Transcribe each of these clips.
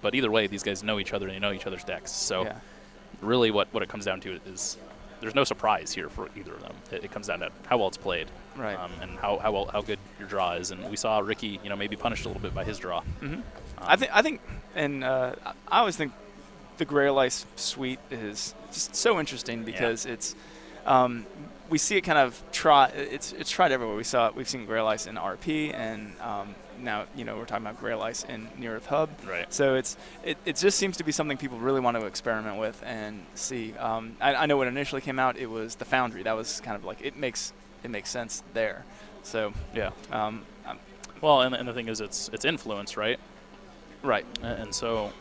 But either way, these guys know each other and they know each other's decks. So Yeah. really what it comes down to is there's no surprise here for either of them. It comes down to how well it's played, Right. and how good your draw is. And we saw Ricky, maybe punished a little bit by his draw. Mm-hmm. I think, and I always think the Grail Ice suite is just so interesting because it's, we see it kind of it's tried everywhere. We've seen Grail Ice in RP, and now we're talking about Grail Ice in Near Earth Hub. Right. So it just seems to be something people really want to experiment with and see. I know when it initially came out, it was the Foundry. That was kind of like it makes sense there. So yeah. Well, and the thing is, it's influence, right? Right. And so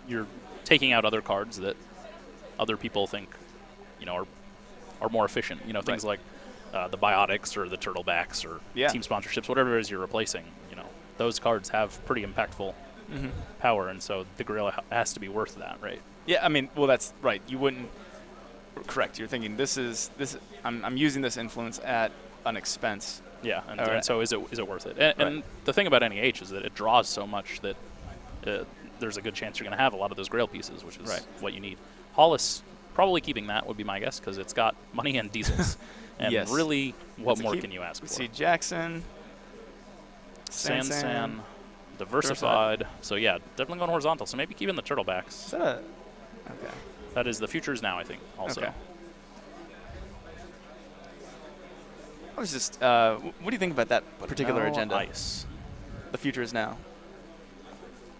you're taking out other cards that other people think, are more efficient. Things like the Biotics or the Turtlebacks or team sponsorships, whatever it is you're replacing. Those cards have pretty impactful power, and so the Grail has to be worth that, right? Yeah, I mean, well, that's right. You wouldn't. Correct. You're thinking this. I'm using this influence at an expense. Yeah, and so is it worth it? And the thing about NEH is that it draws so much that there's a good chance you're going to have a lot of those Grail pieces, which is what you need. Hollis probably keeping that would be my guess because it's got money and diesels. And really, what more can you ask for? We see Jackson, San, diversified. So yeah, definitely going horizontal. So maybe keeping the Turtlebacks. Is that a? Okay. That is the Futures Now, I think. Also. Okay. I was just. What do you think about that particular agenda? Ice. The Future is Now.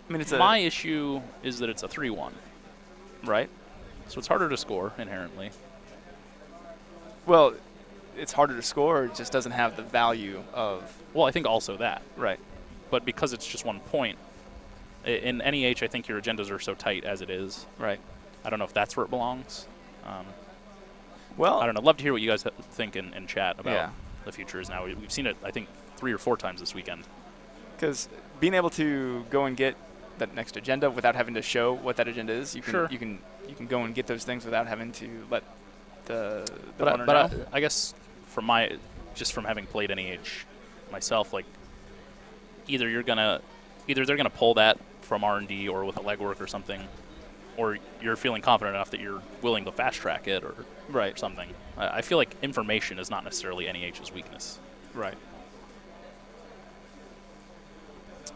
I mean, it's my issue is that it's a 3-1. Right. So it's harder to score inherently. Well, it's harder to score. It just doesn't have the value of. Well, I think also that. Right. But because it's just 1 point, in NEH, I think your agendas are so tight as it is. Right. I don't know if that's where it belongs. Well, I don't know. Love to hear what you guys think in chat about the Futures Now. We've seen it, I think, 3 or 4 times this weekend. Because being able to go and get that next agenda without having to show what that agenda is, you can go and get those things without having to let the runner know. I guess from having played NEH myself, like either they're gonna pull that from R&D or with a legwork or something, or you're feeling confident enough that you're willing to fast track it or something. I feel like information is not necessarily NEH's weakness. Right.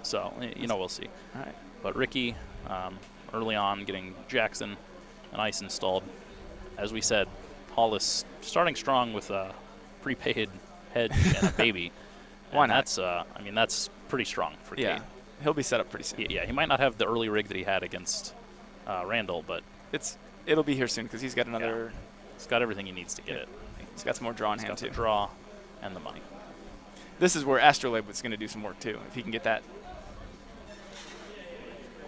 So we'll see. All right. But Ricky, early on, getting Jackson and Ice installed. As we said, Hollis starting strong with a prepaid hedge and a baby. Why not? That's pretty strong for Kate. Yeah, he'll be set up pretty soon. Yeah, he might not have the early rig that he had against Randall, but it'll be here soon because he's got another. Yeah. He's got everything he needs to get it. He's got some more draw in hand too. The draw and the money. This is where Astrolabe was going to do some work too, if he can get that.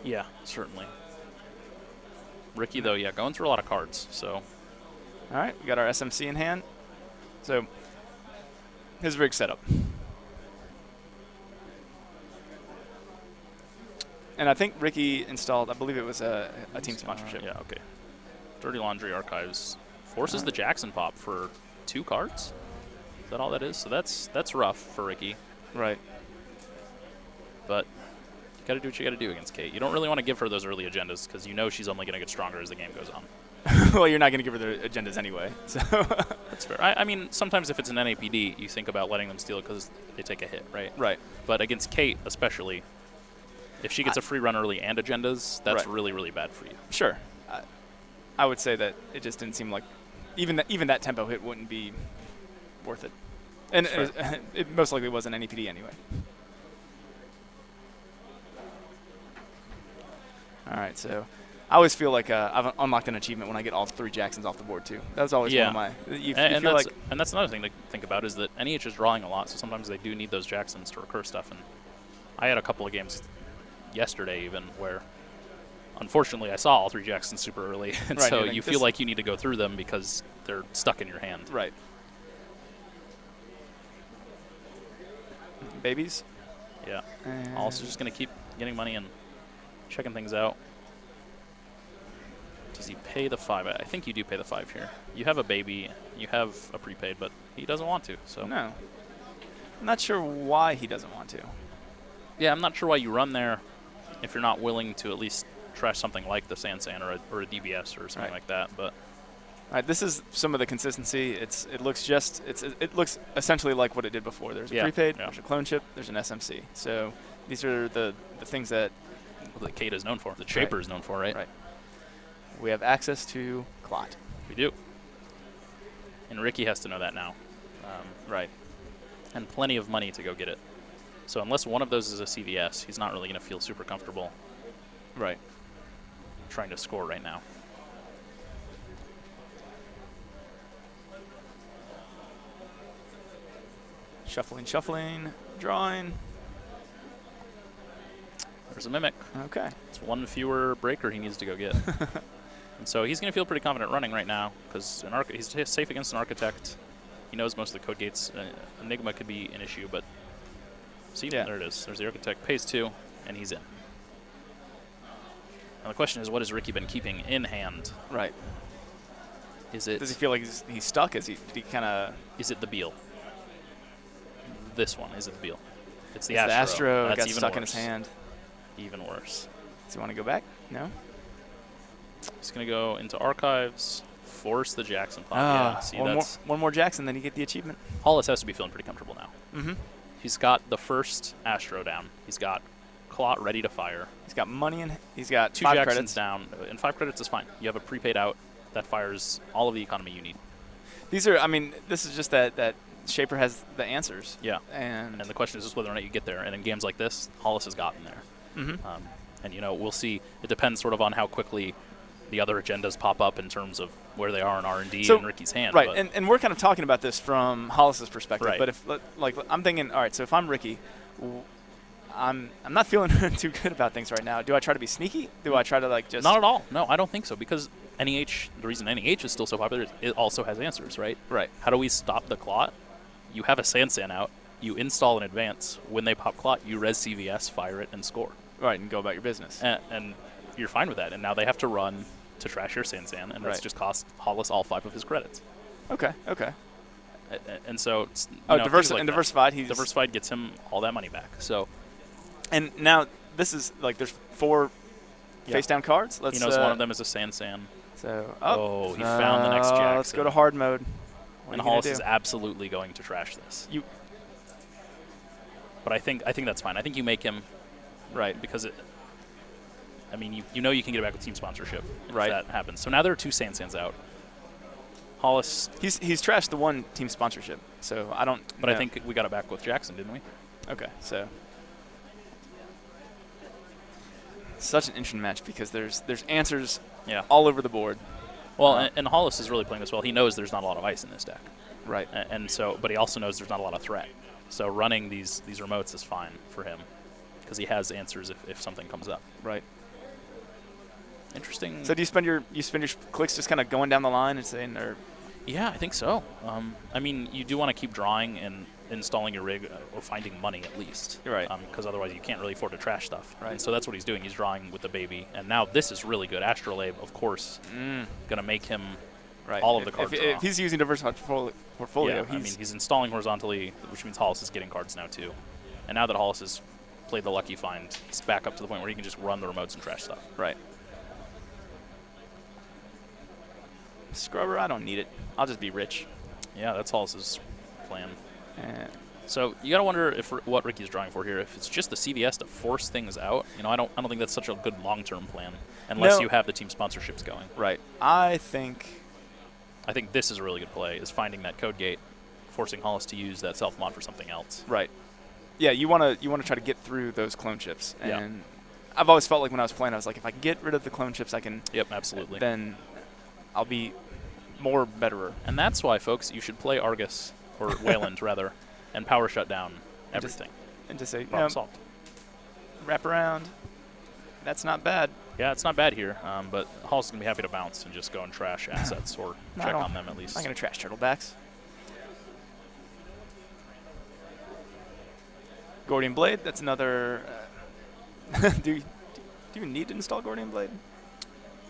Yeah, certainly. Ricky, though, going through a lot of cards. So. All right, we got our SMC in hand. So his rig setup. And I think Ricky installed, I believe it was a team sponsorship. Yeah, okay. Dirty Laundry Archives forces the Jackson pop for 2 cards. Is that all that is? So that's rough for Ricky. Right. But you got to do what you got to do against Kate. You don't really want to give her those early agendas because she's only going to get stronger as the game goes on. Well, you're not going to give her the agendas anyway. So that's fair. I mean, sometimes if it's an NAPD, you think about letting them steal it because they take a hit, right? Right. But against Kate, especially, if she gets a free run early and agendas, that's really, really bad for you. Sure. I would say that it just didn't seem like even that tempo hit wouldn't be worth it. And it most likely wasn't NAPD anyway. All right, so I always feel like I've unlocked an achievement when I get all 3 Jacksons off the board, too. That was always one of my... And that's another thing to think about is that NEH is drawing a lot, so sometimes they do need those Jacksons to recur stuff. And I had a couple of games yesterday even where, unfortunately, I saw all 3 Jacksons super early. And so you feel like you need to go through them because they're stuck in your hand. Right. Babies? Yeah. Also just going to keep getting money and checking things out. Does he pay the 5? I think you do pay the 5 here. You have a baby, you have a prepaid, but he doesn't want to. So no. I'm not sure why he doesn't want to. Yeah, I'm not sure why you run there. if you're not willing to at least trash something like the Sansan or a DBS or something like that. But all right, this is some of the consistency. It looks essentially like what it did before. There's a prepaid, there's a clone chip, there's an SMC. So these are the things that Kata is known for. The Shaper is known for, right? Right. We have access to clot. We do. And Ricky has to know that now. Right. And plenty of money to go get it. So unless one of those is a CVS, he's not really going to feel super comfortable. Right. Trying to score right now. Shuffling, drawing. There's a Mimic. Okay. It's one fewer breaker he needs to go get. And so he's going to feel pretty confident running right now because he's safe against an Architect. He knows most of the code gates. Enigma could be an issue, but see, there it is. There's the Architect. Pays 2, and he's in. Now the question is, what has Ricky been keeping in hand? Right. Is it? Does he feel like he's stuck? Did he kind of? Is it the Beal? This one is it the Beal? It's the Astro. The Astro. That's got even stuck worse. in his hand. Even worse. Does he want to go back? No. He's going to go into Archives, force the Jackson pop. See, one more Jackson, then you get the achievement. Hollis has to be feeling pretty comfortable now. Mm-hmm. He's got the first Astro down. He's got Clot ready to fire. He's got money in. He's got 2 5 Jacksons credits down, and 5 credits is fine. You have a prepaid out that fires all of the economy you need. These are. I mean, this is just that Shaper has the answers. Yeah. And the question is just whether or not you get there. And in games like this, Hollis has gotten there. Mm-hmm. And we'll see. It depends sort of on how quickly the other agendas pop up in terms of where they are in R&D in Ricky's hand. Right, and we're kind of talking about this from Hollis's perspective. Right. But if I'm thinking, all right, so if I'm Ricky, I'm not feeling too good about things right now. Do I try to be sneaky? Do I try to just? Not at all. No, I don't think so because NEH. The reason NEH is still so popular is it also has answers, right? Right. How do we stop the clot? You have a Sansan out. You install in advance. When they pop clot, you res CVS, fire it, and score. Right, and go about your business. And you're fine with that. And now they have to run to trash your Sansan, and that's just cost Hollis all 5 of his credits. Okay. And so, diversified. Diversified gets him all that money back. So, and now this is there's 4 face down cards. He knows one of them is a Sansan. So, he found the next Jackson. Let's go to hard mode. And Hollis is absolutely going to trash this. But I think that's fine. I think you make him because you know you can get it back with team sponsorship if that happens. So now there are 2 Sansans out. Hollis. He's trashed the 1 team sponsorship. So I don't. But I think we got it back with Jackson, didn't we? Okay, so such an interesting match because there's answers all over the board. Well, and Hollis is really playing this well. He knows there's not a lot of ice in this deck. Right. And so, but he also knows there's not a lot of threat. So running these remotes is fine for him because he has answers if something comes up. Right. Interesting. So do you spend your clicks just kind of going down the line and saying, or? Yeah, I think so. You do want to keep drawing and installing your rig or finding money at least. You're right. Because otherwise you can't really afford to trash stuff. Right. And so that's what he's doing. He's drawing with the baby. And now this is really good. Astrolabe, of course, going to make him all of the cards draw. If he's using diversified portfolio, he's installing horizontally, which means Hollis is getting cards now too. And now that Hollis has played the lucky find, he's back up to the point where he can just run the remotes and trash stuff. Right. Scrubber, I don't need it. I'll just be rich. Yeah, that's Hollis's plan. So you gotta wonder what Ricky's drawing for here. If it's just the CVS to force things out, I don't think that's such a good long-term plan unless you have the team sponsorships going. Right. I think this is a really good play. Is finding that code gate, forcing Hollis to use that self mod for something else. Right. Yeah, you wanna try to get through those clone chips. And I've always felt like when I was playing, I was like, if I can get rid of the clone chips, I can. Yep, absolutely. Then I'll be more betterer. And that's why, folks, you should play Argus, or Wayland, rather, and power shut down everything. And just say, problem solved. Wrap around. That's not bad. Yeah, it's not bad here, but Hollis is going to be happy to bounce and just go and trash assets, or check on them at least. I'm not going to trash turtlebacks. Gordian Blade, that's another... do you need to install Gordian Blade?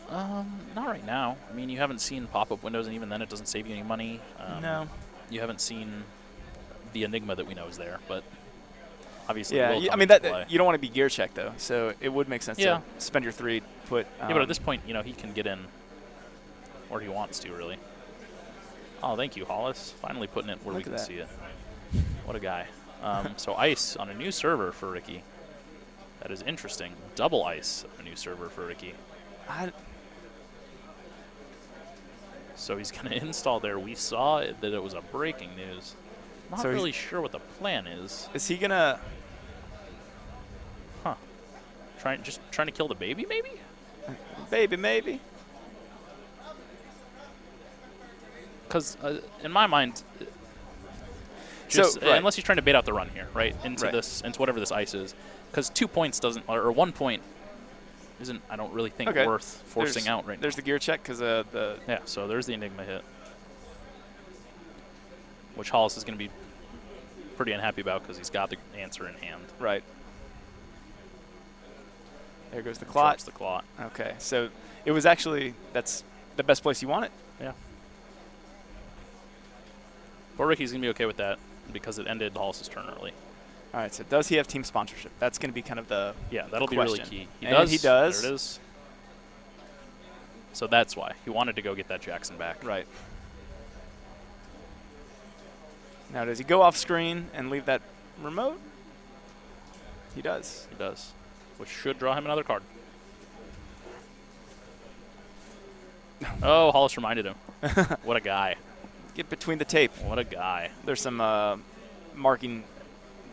Not right now. You haven't seen pop-up windows, and even then it doesn't save you any money. No. You haven't seen the Enigma that we know is there, but obviously Yeah, will come I mean, into play. you don't want to be gear check, though, so it would make sense to spend your 3, put... yeah, but at this point, he can get in where he wants to, really. Oh, thank you, Hollis. Finally putting it where we can see it. What a guy. So ice on a new server for Ricky. That is interesting. Double ice on a new server for Ricky. So he's going to install there. We saw that it was a breaking news. Not really sure what the plan is. Is he going to... Huh. Just trying to kill the baby, maybe? Baby, maybe. Because in my mind, unless he's trying to bait out the run here, right, into whatever this ice is, because 2 points doesn't, or 1 point isn't, I don't really think worth forcing out right now. There's the gear check because the... Yeah, so there's the Enigma hit, which Hollis is going to be pretty unhappy about because he's got the answer in hand. Right. There goes the clot. Drops the clot. Okay, so it was actually, that's the best place you want it? Yeah. But Ricky's going to be okay with that because it ended Hollis' turn early. All right, so does he have team sponsorship? That's going to be kind of the that'll be really key. He does. There it is. So that's why. He wanted to go get that Jackson back. Right. Now, does he go off screen and leave that remote? He does. He does, which should draw him another card. Oh, Hollis reminded him. What a guy. Get between the tape. What a guy. There's some marking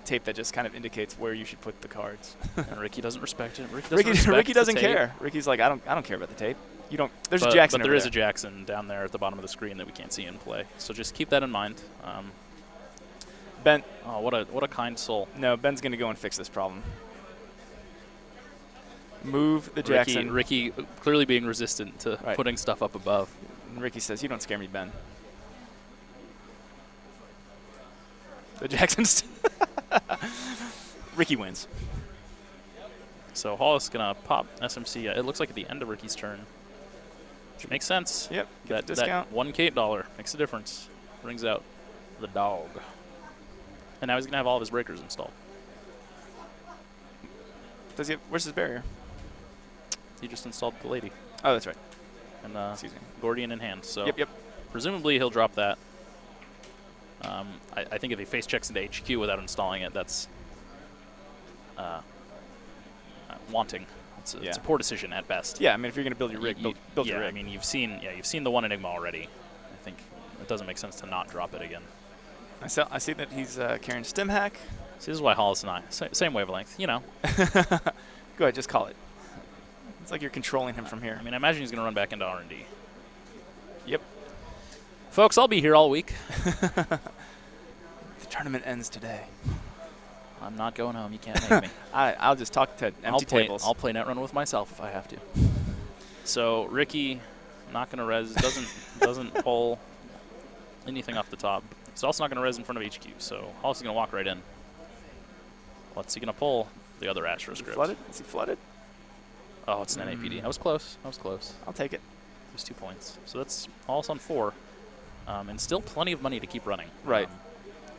tape that just kind of indicates where you should put the cards. And Ricky doesn't respect it. Ricky doesn't care. Ricky's like, I don't care about the tape. You don't. There's a Jackson. But there is a Jackson down there at the bottom of the screen that we can't see in play. So just keep that in mind. Ben. Oh, what a kind soul. No, Ben's gonna go and fix this problem. Move the Jackson. Ricky clearly being resistant to putting stuff up above. And Ricky says, "You don't scare me, Ben." The Jacksons. Ricky wins. So Hollis is going to pop SMC. It looks like at the end of Ricky's turn. Which makes sense. Yep. That discount. 1K dollar makes a difference. Brings out the dog. And now he's going to have all of his breakers installed. Does he have, where's his barrier? He just installed the lady. Oh, that's right. And excuse me. Gordian in hand. So yep. Presumably he'll drop that. I think if he face checks into HQ without installing it, that's wanting. It's a poor decision at best. Yeah, I mean, if you're going to build your rig, build your rig. I mean, you've seen the one Enigma already. I think it doesn't make sense to not drop it again. I see that he's carrying stem hack. See, this is why Hollis and I, same wavelength, Go ahead, just call it. It's like you're controlling him from here. I mean, I imagine he's going to run back into R&D. Yep. Folks, I'll be here all week. The tournament ends today. I'm not going home. You can't make me. I'll just talk to empty tables. I'll play Netrunner with myself if I have to. So Ricky, not going to res, doesn't pull anything off the top. He's also not going to res in front of HQ, so Hollis is going to walk right in. What's he going to pull? The other Astro script. Is he flooded? Oh, it's an NAPD. I was close. I'll take it. There's 2 points. So that's Hollis on 4. And still plenty of money to keep running. Right.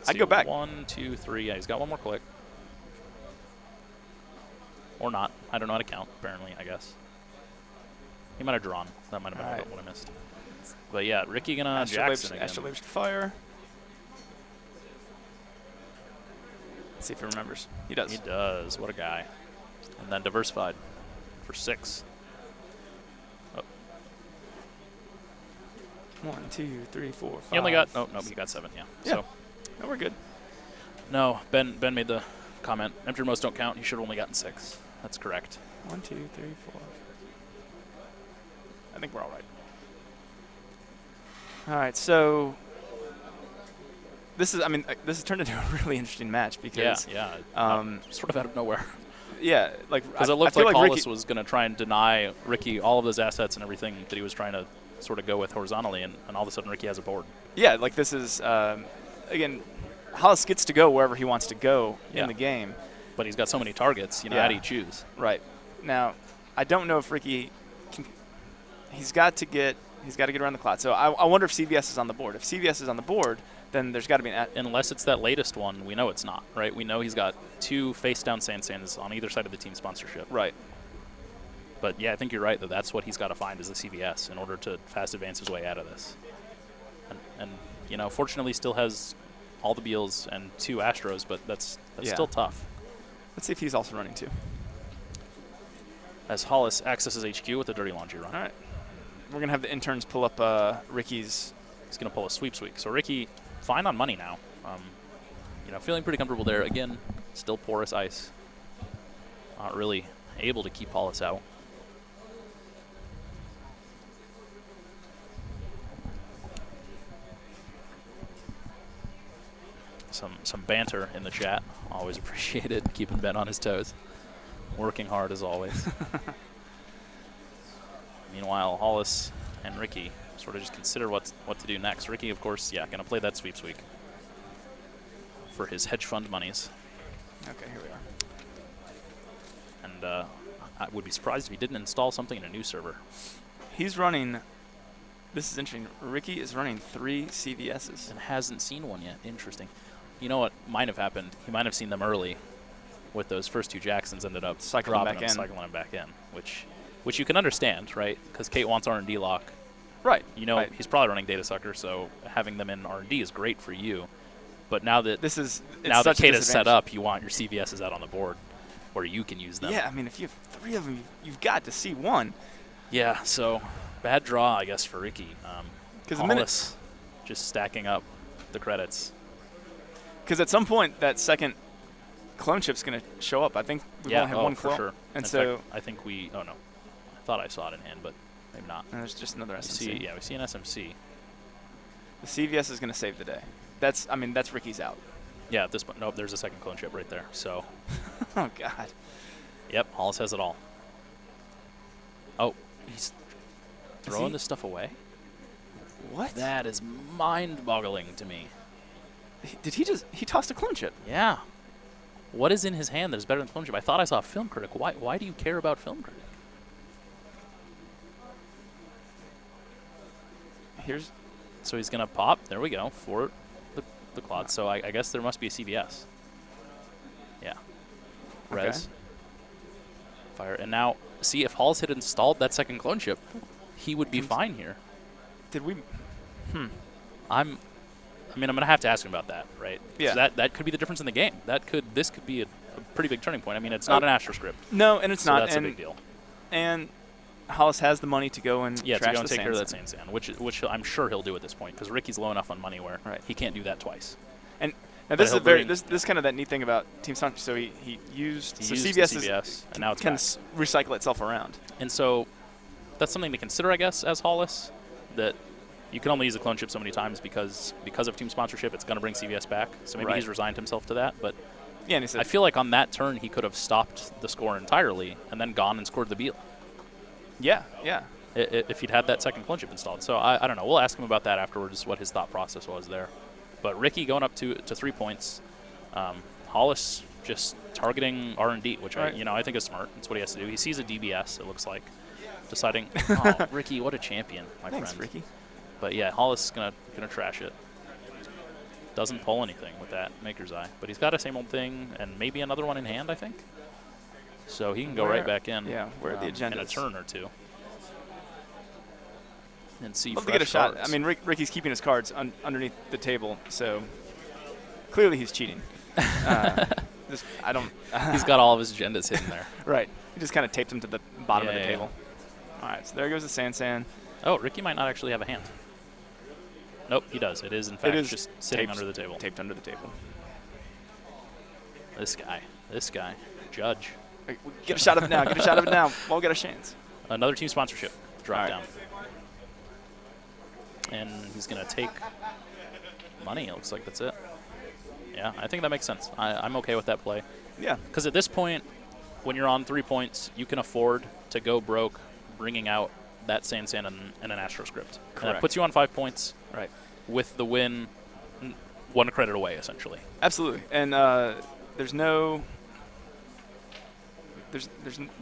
I'd go back. 1, 2, 3. Yeah, he's got one more click. Or not. I don't know how to count, apparently, I guess. He might have drawn. That might have been what I missed. But yeah, Ricky gonna Jackson again. Astrolabes to fire. Let's see if he remembers. He does. He does. What a guy. And then diversified for 6. Oh. 1, 2, 3, 4, 5. He only got. Oh no, he got 7. Yeah. So. No, we're good. No, Ben made the comment. Empty remotes don't count. He should have only gotten 6. That's correct. 1, 2, 3, 4. I think we're all right. All right, so this has turned into a really interesting match because sort of out of nowhere. Yeah, like because it looked like Hollis was going to try and deny Ricky all of his assets and everything that he was trying to sort of go with horizontally, and all of a sudden Ricky has a board. Yeah, like this is again, Hollis gets to go wherever he wants to go in the game, but he's got so many targets. How do you choose? Right now, I don't know if Ricky can. He's got to get He's got to get around the cloud. So I wonder if CVS is on the board. If CVS is on the board, then there's got to be an... Unless it's that latest one, we know it's not, right? We know he's got 2 face-down Sands on either side of the team sponsorship. Right. But, yeah, I think you're right, that that's what he's got to find is the CVS in order to fast advance his way out of this. And you know, fortunately still has all the Beals and 2 Astros, but that's still tough. Let's see if he's also running, too. As Hollis accesses HQ with a dirty laundry run. All right. We're going to have the interns pull up Ricky's. He's going to pull a sweep. So Ricky, fine on money now. You know, feeling pretty comfortable there. Again, still porous ice. Not really able to keep Hollis out. Some banter in the chat. Always appreciated. Keeping Ben on his toes. Working hard as always. Meanwhile, Hollis and Ricky sort of just consider what to do next. Ricky, of course, yeah, going to play that sweeps week for his hedge fund monies. Okay, here we are. And I would be surprised if he didn't install something in a new server. He's running, this is interesting, Ricky is running 3 CVSs. And hasn't seen one yet. Interesting. You know what might have happened? He might have seen them early with those first 2 Jacksons, ended up cycling them back in, which you can understand, right? Because Kate wants R&D lock. Right. You know, right. He's probably running Data Sucker, so having them in R&D is great for you. But now that Kate is set up, you want your CVSs out on the board where you can use them. Yeah, I mean, if you have 3 of them, you've got to see one. Yeah, so bad draw, I guess, for Ricky. Hollis just stacking up the credits. Because at some point, that second clone chip's going to show up. I think we only have one clone. For sure. And in so fact, I think we. Oh no, I thought I saw it in hand, but maybe not. And there's just another SMC. We see an SMC. The CVS is going to save the day. That's Ricky's out. Yeah, at this point, nope. There's a second clone chip right there. So. Oh God. Yep, Hollis has it all. Oh, he's throwing this stuff away. What? That is mind-boggling to me. Did he tossed a clone chip? Yeah. What is in his hand that is better than clone chip? I thought I saw a film critic. Why do you care about film critic? So he's going to pop. There we go. For the clod. So I guess there must be a CVS. Yeah. Res. Okay. Fire. And now, see, if Hollis had installed that second clone chip, he would be fine here. Did we? I'm going to have to ask him about that, right? Yeah. That could be the difference in the game. This could be a pretty big turning point. I mean, it's not an Astro script. No, and it's not. That's a big deal. And Hollis has the money to go and take care of that Sand, which I'm sure he'll do at this point because Ricky's low enough on money where he can't do that twice. And now this is this kind of that neat thing about Team Sonic. So he used CVS and now it's can recycle itself around. And so that's something to consider, I guess, as Hollis, that you can only use a clone chip so many times because of team sponsorship. It's going to bring CVS back. So maybe he's resigned himself to that. But yeah, and he said, I feel like on that turn he could have stopped the score entirely and then gone and scored the Beal. Yeah. If he'd had that second clone chip installed. So I don't know. We'll ask him about that afterwards, what his thought process was there. But Ricky going up to 3 points. Hollis just targeting R&D, which I think is smart. That's what he has to do. He sees a DBS, it looks like, deciding, oh, Ricky, what a champion, Thanks, friend. Ricky. But yeah, Hollis is gonna trash it. Doesn't pull anything with that Maker's Eye, but he's got a same old thing and maybe another one in hand, I think. So he can go right back in. Yeah, where the agenda in a turn or two. And see. Love to get a shot. I mean, Ricky's keeping his cards underneath the table, so clearly he's cheating. He's got all of his agendas hidden there. Right. He just kind of taped them to the bottom of the table. All right, so there goes the Sand. Oh, Ricky might not actually have a hand. Nope, he does. It is, in fact, just sitting under the table. Taped under the table. This guy. Judge. Get a shot of it now. We'll get a chance. Another team sponsorship. Drop down. And he's going to take money. It looks like that's it. Yeah, I think that makes sense. I'm okay with that play. Yeah. Because at this point, when you're on 3 points, you can afford to go broke bringing out that Sand and an Astro script. Correct. And that puts you on 5 points. Right. With the win, 1 credit away, essentially. Absolutely. And there's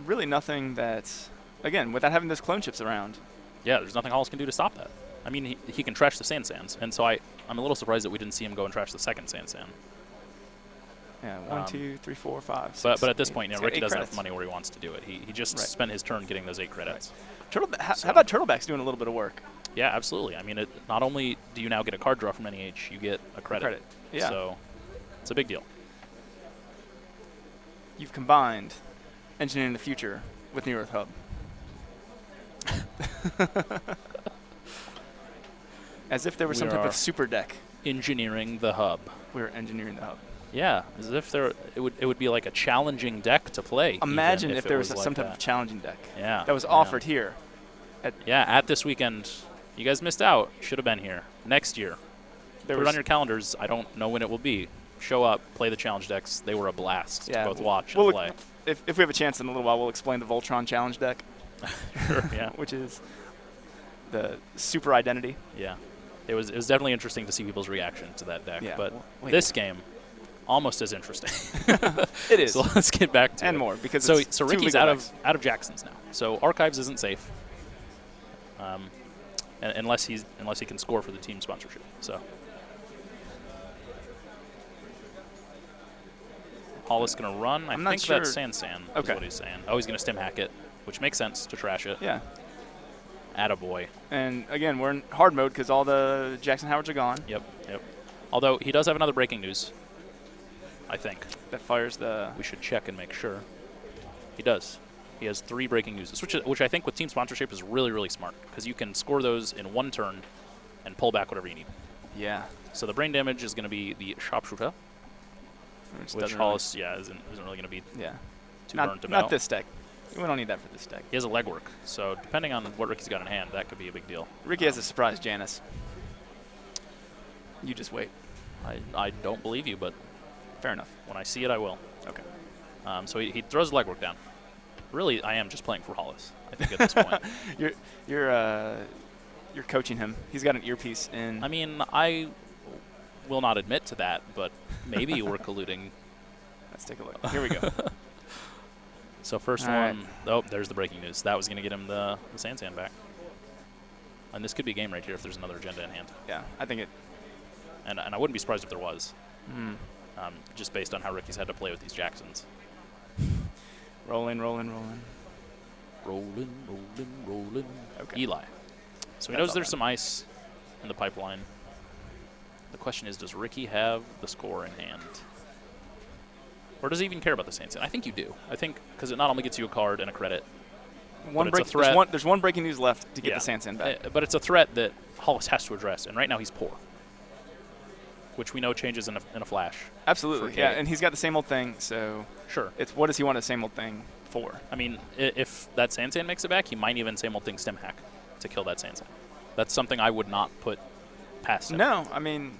really nothing that's, again, without having those clone chips around, Yeah, there's nothing Hollis can do to stop that. I mean, he can trash the Sands, and so I'm a little surprised that we didn't see him go and trash the second Sand. Yeah, 1, 2, 3, 4, 5, 6, But at this 8. point, Ricky doesn't have money where he wants to do it. He just spent his turn getting those 8 credits. Right. How about Turtleback's doing a little bit of work? Yeah, absolutely. I mean, not only do you now get a card draw from NEH, you get a credit. Yeah. So it's a big deal. You've combined engineering the future with Near Earth Hub. As if there was some type of super deck. Engineering the hub. We're engineering the hub. Yeah, as if it would be like a challenging deck to play. Imagine if there was like some type of challenging deck. Yeah. That was offered here. At this weekend. You guys missed out. Should have been here. Next year. Put it on your calendars. I don't know when it will be. Show up, play the challenge decks. They were a blast to both watch and play. If we have a chance in a little while, we'll explain the Voltron challenge deck. Sure, yeah. Which is the super identity. Yeah. It was definitely interesting to see people's reaction to that deck. Yeah. But this game, almost as interesting. It is. So let's get back to it. And more. Because so Ricky's out of Jackson's now. So Archives isn't safe. Unless he can score for the team sponsorship. So Hollis going to run. I think that's San is what he's saying. Oh, he's going to stim hack it, which makes sense to trash it. Yeah. Attaboy. And again, we're in hard mode because all the Jackson Howards are gone. Yep. Although he does have another breaking news, I think. That fires the... We should check and make sure. He does. He has 3 breaking news, which I think with team sponsorship is really, really smart because you can score those in one turn and pull back whatever you need. Yeah. So the brain damage is going to be the sharpshooter, which Hollis, isn't really going to be too burnt about. Not this deck. We don't need that for this deck. He has a legwork, so depending on what Ricky's got in hand, that could be a big deal. Ricky has a surprise Janus. You just wait. I don't believe you, but fair enough. When I see it, I will. Okay. So he throws legwork down. Really, I am just playing for Hollis, I think, at this point. You're coaching him. He's got an earpiece in. I mean, I will not admit to that, but maybe we're colluding. Let's take a look. Here we go. So first one. Right. Oh, there's the breaking news. That was going to get him the Sand back. And this could be game right here if there's another agenda in hand. Yeah, I think it. And I wouldn't be surprised if there was. Just based on how Ricky's had to play with these Jacksons. Rolling. Okay. Eli. So he knows there's some ice in the pipeline. The question is, does Ricky have the score in hand? Or does he even care about the Sand? I think you do. I think because it not only gets you a card and a credit, there's one breaking news left to get the Sand back. But it's a threat that Hollis has to address, and right now he's poor. Which we know changes in a flash. Absolutely, yeah, and he's got the same old thing, so sure. It's what does he want the same old thing for? I mean, if that Sand makes it back, he might even same old thing stem hack to kill that Sand. That's something I would not put past him. No, I mean,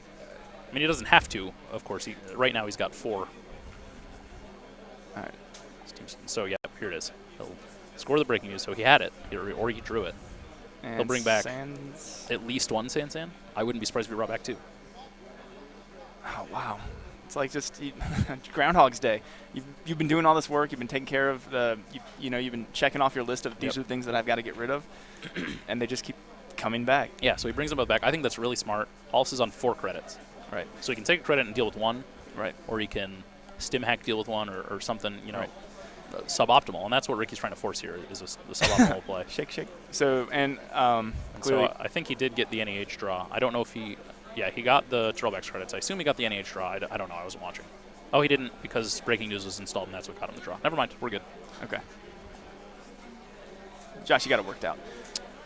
he doesn't have to, of course. Right now he's got 4. All right. So yeah, here it is. He'll score the breaking news, so he had it, or he drew it. And he'll bring back at least 1 Sand. I wouldn't be surprised if he brought back 2. Oh, wow. It's like just Groundhog's Day. You've been doing all this work. You've been taking care of you've been checking off your list of these are the things that I've got to get rid of, and they just keep coming back. Yeah, so he brings them both back. I think that's really smart. Hollis is on 4 credits. Right. So he can take a credit and deal with 1. Right. Or he can stim hack deal with 1 or something, suboptimal. And that's what Ricky's trying to force here is the suboptimal play. Shake. So, and so I think he did get the NEH draw. I don't know if he... Yeah, he got the Turtlebacks credits. I assume he got the NEH draw. I don't know. I wasn't watching. Oh, he didn't because breaking news was installed, and that's what got him the draw. Never mind. We're good. Okay. Josh, you got it worked out.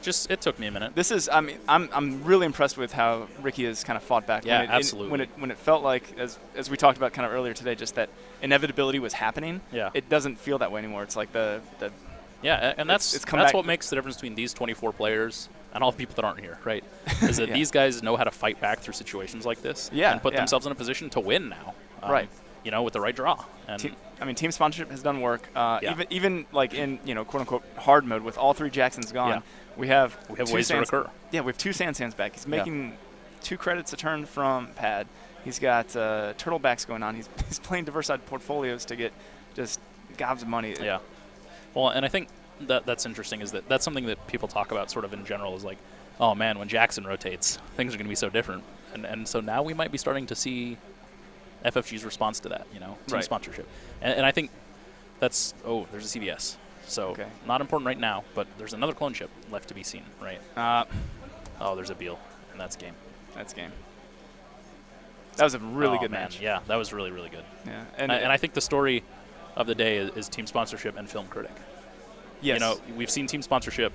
It took me a minute. This is, I'm really impressed with how Ricky has kind of fought back. Yeah, absolutely. When it felt like, as we talked about kind of earlier today, just that inevitability was happening. Yeah. It doesn't feel that way anymore. It's like Yeah, and that's what makes the difference between these 24 players and all the people that aren't here, right? Is that these guys know how to fight back through situations like this and put themselves in a position to win now. Right. With the right draw. And team sponsorship has done work. Even like in, quote unquote hard mode with all 3 Jacksons gone, we have ways to recur. Yeah, we have 2 Sands back. He's making 2 credits a turn from pad. He's got turtlebacks going on. He's playing diversified portfolios to get just gobs of money. Yeah. Well, and I think that's interesting is that's something that people talk about sort of in general is like, oh man, when Jackson rotates, things are going to be so different. And so now we might be starting to see FFG's response to that, team sponsorship. And I think that's, there's a CVS. So not important right now, but there's another clone chip left to be seen, right? There's a Beal, and that's game. That's game. That was a really good match. Yeah, that was really, really good. Yeah, and I think the story of the day is team sponsorship and film critic. Yes. We've seen team sponsorship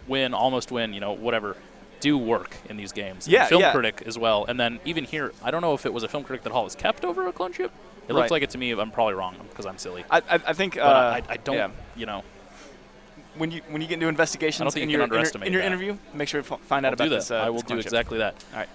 win, almost win, whatever, do work in these games. Yeah, and film critic as well. And then even here, I don't know if it was a film critic that Hollis kept over a clone chip. It looked like it to me. I'm probably wrong because I'm silly. I think. But I don't. When you get into investigations I don't think in you your can underestimate interview, make sure to find out about this. I will do exactly that. All right.